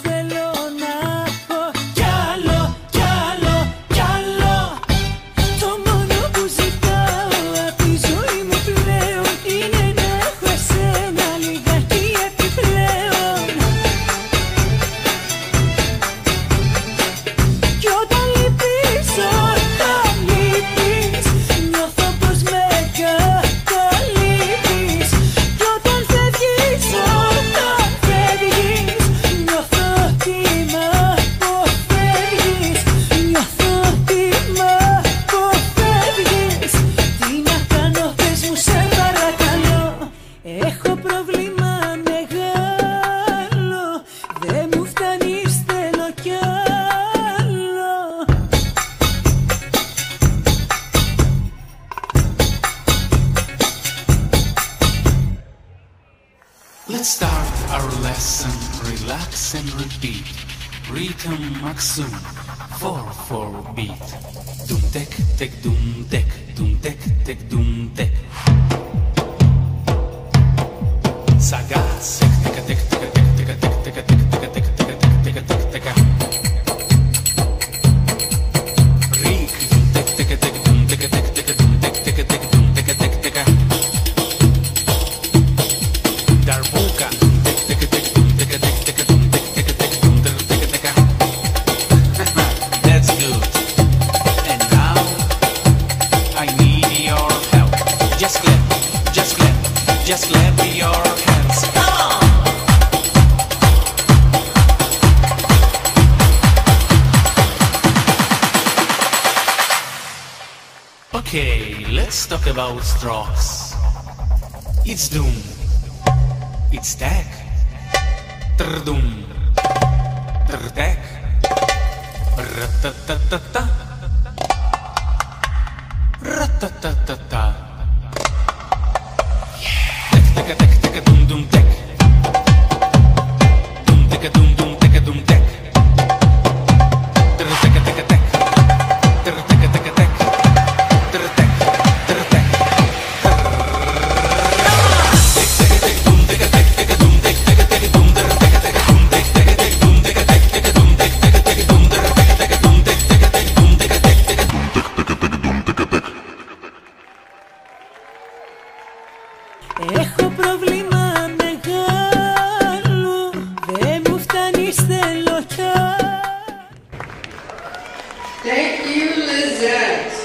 θέλω να έχω κι άλλο, κι άλλο, κι άλλο. Το μόνο που ζητάω απ' τη ζωή μου πλέον είναι να έχω εσένα λιγάκι επιπλέον. Κι όταν λείπεις, νιώθω πως με καταλείπεις. Κι όταν φεύγεις, νιώθω ότι μ' αποφεύγεις. Νιώθω ότι μ' αποφεύγεις. Τι να κάνω, πες μου σε παρακαλώ. Έχω πρόβλημα μεγάλο, δεν μου φτάνεις, θέλω κι άλλο. Let's start our lesson, relax and repeat. Rhythm maximum, 4/4 beat. Dum tek tek dum tek dum tek. Saga sek tek tek tek tek tek tek tek tek tek tek tek tek. Rik dum tek tek tek dum tek tek tek dum tek tek tek dum tek tek tek. Darbuka tek tek tek dum tek tek tek dum tek tek tek dum tek tek tek. That's good. And now I need your help. Just clap your hands. Come on. Okay, let's talk about strokes. It's doom. It's tek. Trdum. Trtek. Ratatatata. Ratatatata. Tek tek tek dum dum tek. Dum tek dum dum tek dum tek. Tek tek tek tek. Tek tek tek tek. Tek tek tek. Έχω πρόβλημα μεγάλο, δεν μου φτάνεις, θέλω κι άλλο. Thank you, Lizette.